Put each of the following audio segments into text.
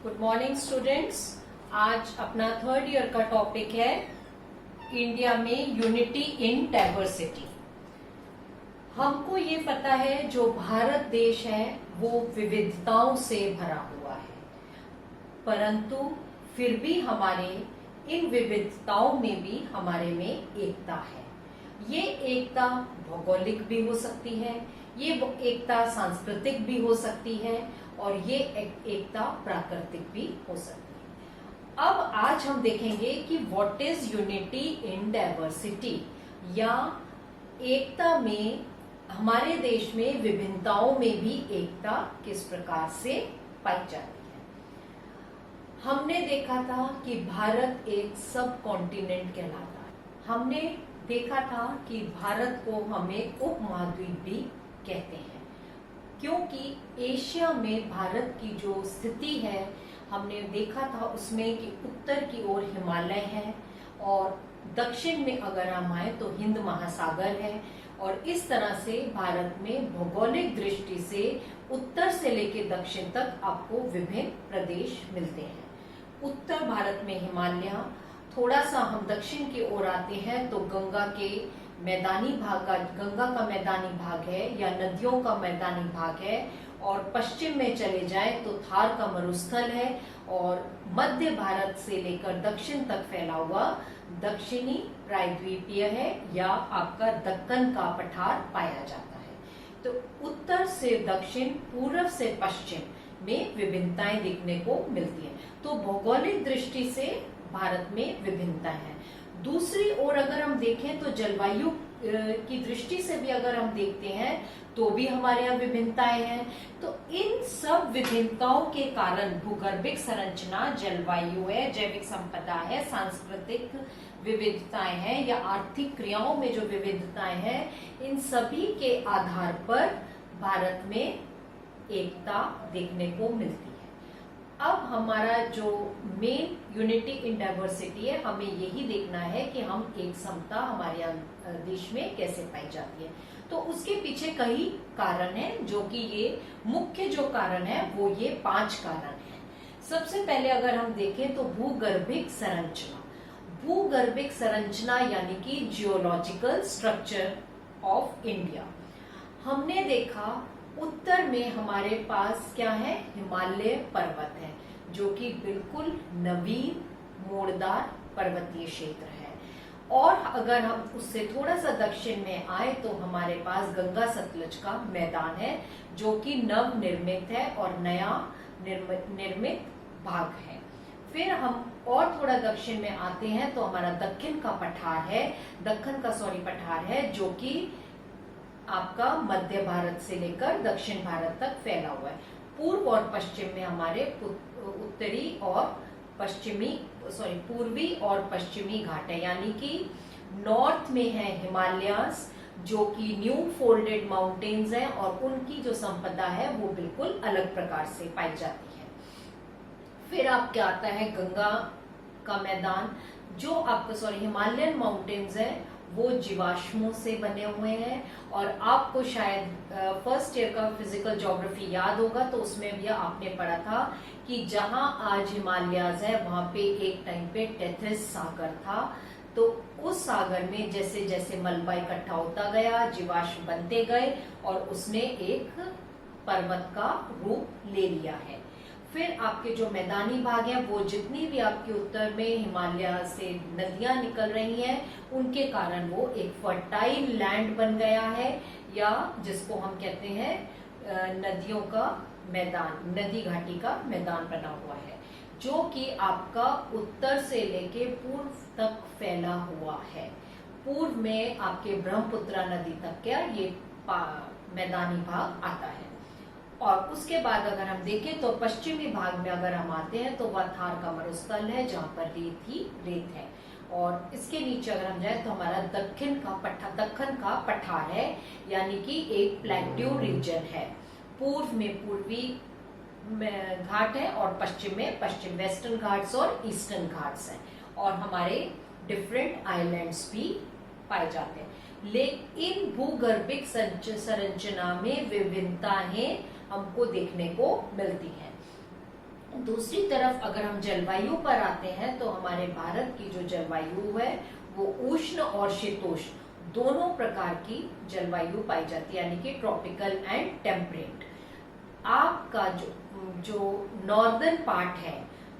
Good morning students. आज अपना third year का टॉपिक है इंडिया में यूनिटी इन डाइवर्सिटी। हमको ये पता है जो भारत देश है वो विविधताओं से भरा हुआ है, परंतु फिर भी हमारे इन विविधताओं में भी हमारे में एकता है। ये एकता भौगोलिक भी हो सकती है, ये एकता सांस्कृतिक भी हो सकती है और ये एकता प्राकृतिक भी हो सकती है। अब आज हम देखेंगे कि what is unity in diversity, या एकता में हमारे देश में विभिन्नताओं में भी एकता किस प्रकार से पाई जाती है। हमने देखा था कि भारत एक सब कॉन्टिनेंट कहलाता है। हमने देखा था कि भारत को हमें उपमहाद्वीप भी कहते हैं, क्योंकि एशिया में भारत की जो स्थिति है हमने देखा था उसमें कि उत्तर की ओर हिमालय है और दक्षिण में अगर हम आए तो हिंद महासागर है। और इस तरह से भारत में भौगोलिक दृष्टि से उत्तर से लेकर दक्षिण तक आपको विभिन्न प्रदेश मिलते हैं। उत्तर भारत में हिमालय, थोड़ा सा हम दक्षिण की ओर आते हैं तो गंगा के मैदानी भाग, गंगा का मैदानी भाग है या नदियों का मैदानी भाग है, और पश्चिम में चले जाएं तो थार का मरुस्थल है, और मध्य भारत से लेकर दक्षिण तक फैला हुआ दक्षिणी प्रायद्वीपीय है या आपका दक्कन का पठार पाया जाता है। तो उत्तर से दक्षिण, पूर्व से पश्चिम में विभिन्नताएं देखने को मिलती हैं। तो भौगोलिक दृष्टि से भारत में विभिन्नता है। दूसरी ओर अगर हम देखें तो जलवायु की दृष्टि से भी अगर हम देखते हैं तो भी हमारे यहाँ विभिन्नताएं हैं। तो इन सब विभिन्नताओं के कारण भूगर्भिक संरचना, जलवायु है, जैविक संपदा है, सांस्कृतिक विविधताएं हैं या आर्थिक क्रियाओं में जो विविधताएं हैं, इन सभी के आधार पर भारत में एकता देखने को मिलती है। अब हमारा जो मेन यूनिटी इन डाइवर्सिटी है, हमें यही देखना है कि हम एक समता हमारे देश में कैसे पाई जाती है। तो उसके पीछे कई कारण हैं, जो कि ये मुख्य जो कारण है वो ये 5 कारण हैं। सबसे पहले अगर हम देखें तो भूगर्भिक संरचना। भूगर्भिक संरचना यानी कि जियोलॉजिकल स्ट्रक्चर ऑफ इंडिया। हमने देखा उत्तर में हमारे पास क्या है, हिमालय पर्वत है, जो कि बिल्कुल नवीन मोड़दार पर्वतीय क्षेत्र है। और अगर हम उससे थोड़ा सा दक्षिण में आए तो हमारे पास गंगा सतलज का मैदान है, जो कि नव निर्मित है और नया निर्मित भाग है। फिर हम और थोड़ा दक्षिण में आते हैं तो हमारा दक्कन का पठार है, पठार है, जो कि आपका मध्य भारत से लेकर दक्षिण भारत तक फैला हुआ है। पूर्व और पश्चिम में हमारे उत्तरी और पूर्वी और पश्चिमी घाट है, यानी कि नॉर्थ में है हिमालयास, जो कि न्यू फोल्डेड माउंटेन्स हैं और उनकी जो संपदा है वो बिल्कुल अलग प्रकार से पाई जाती है। फिर आपके आता है गंगा का मैदान, जो आपका हिमालयन माउंटेन्स है वो जीवाश्मों से बने हुए हैं। और आपको शायद फर्स्ट ईयर का फिजिकल ज्योग्राफी याद होगा, तो उसमें भी आपने पढ़ा था कि जहां आज हिमालयाज है वहां पे एक टाइम पे टेथिस सागर था। तो उस सागर में जैसे जैसे मलबा इकट्ठा होता गया, जीवाश्म बनते गए और उसने एक पर्वत का रूप ले लिया है। फिर आपके जो मैदानी भाग है वो जितनी भी आपके उत्तर में हिमालय से नदियां निकल रही हैं उनके कारण वो एक फर्टाइल लैंड बन गया है, या जिसको हम कहते हैं नदियों का मैदान, नदी घाटी का मैदान बना हुआ है, जो कि आपका उत्तर से लेके पूर्व तक फैला हुआ है। पूर्व में आपके ब्रह्मपुत्र नदी तक क्या ये मैदानी भाग आता है। और उसके बाद अगर हम देखें तो पश्चिमी भाग में अगर हम आते हैं तो वह थार का मरुस्थल है, जहां पर रेत है। और इसके नीचे अगर हम जाए तो हमारा दक्कन का पठार है, यानी कि एक प्लेट्यू रीजन है। पूर्व में पूर्वी घाट है और पश्चिम में पश्चिम, वेस्टर्न घाट्स और ईस्टर्न घाट्स हैं, और हमारे डिफरेंट आइलैंड्स भी पाए जाते हैं। लेकिन भूगर्भिक संरचना में विभिन्नताएं हमको देखने को मिलती हैं। दूसरी तरफ अगर हम जलवायु पर आते हैं तो हमारे भारत की जो जलवायु है वो उष्ण और शीतोष्ण दोनों प्रकार की जलवायु पाई जाती है, यानी कि ट्रॉपिकल एंड टेम्परेट। आपका जो नॉर्दर्न पार्ट है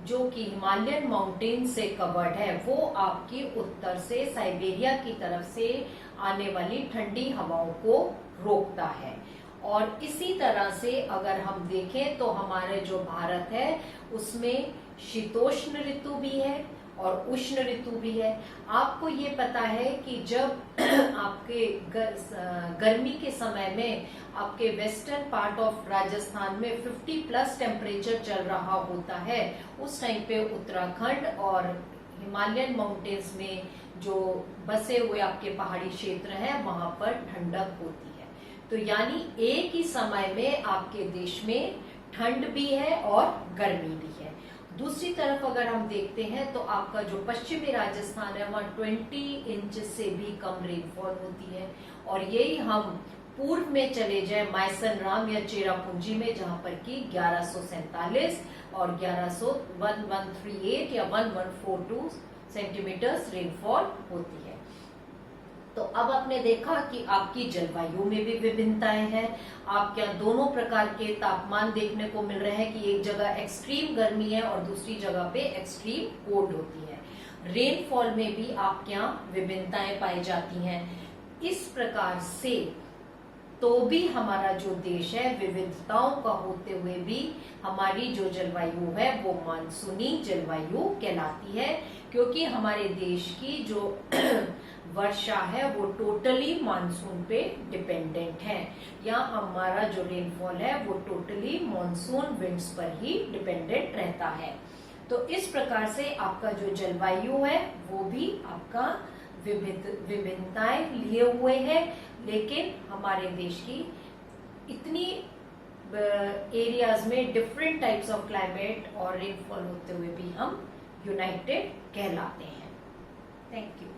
जो कि हिमालयन माउंटेन से कवर्ड है, वो आपकी उत्तर से साइबेरिया की तरफ से आने वाली ठंडी हवाओं को रोकता है। और इसी तरह से अगर हम देखें तो हमारे जो भारत है उसमें शीतोष्ण ऋतु भी है और उष्ण ऋतु भी है। आपको ये पता है कि जब आपके गर्मी के समय में आपके वेस्टर्न पार्ट ऑफ राजस्थान में 50+ टेम्परेचर चल रहा होता है, उस टाइम पे उत्तराखंड और हिमालयन माउंटेन्स में जो बसे हुए आपके पहाड़ी क्षेत्र हैं वहां पर ठंडक होती है। तो यानी एक ही समय में आपके देश में ठंड भी है और गर्मी भी है। दूसरी तरफ अगर हम देखते हैं तो आपका जो पश्चिमी राजस्थान है वहाँ 20 इंच से भी कम रेनफॉल होती है। और यही हम पूर्व में चले जाए मायसनराम या चेरापूंजी में, जहाँ पर कि 1147 और 1138 या 1142 सेंटीमीटर्स रेनफॉल होती है। तो अब आपने देखा कि आपकी जलवायु में भी विभिन्नताएं हैं। आप यहाँ दोनों प्रकार के तापमान देखने को मिल रहे हैं कि एक जगह एक्सट्रीम गर्मी है और दूसरी जगह पे एक्सट्रीम कोल्ड होती है। रेनफॉल में भी आपके यहाँ विभिन्नताएं पाई जाती हैं। इस प्रकार से तो भी हमारा जो देश है विविधताओं का होते हुए भी हमारी जो जलवायु है वो मानसूनी जलवायु कहलाती है, क्योंकि हमारे देश की जो वर्षा है वो टोटली मानसून पे डिपेंडेंट है, या हमारा जो रेनफॉल है वो टोटली मानसून विंड्स पर ही डिपेंडेंट रहता है। तो इस प्रकार से आपका जो जलवायु है वो भी आपका विभिन्नताएं लिए हुए है, लेकिन हमारे देश की इतनी एरियाज में डिफरेंट टाइप्स ऑफ क्लाइमेट और रेनफॉल होते हुए भी हम यूनाइटेड कहलाते हैं। Thank you.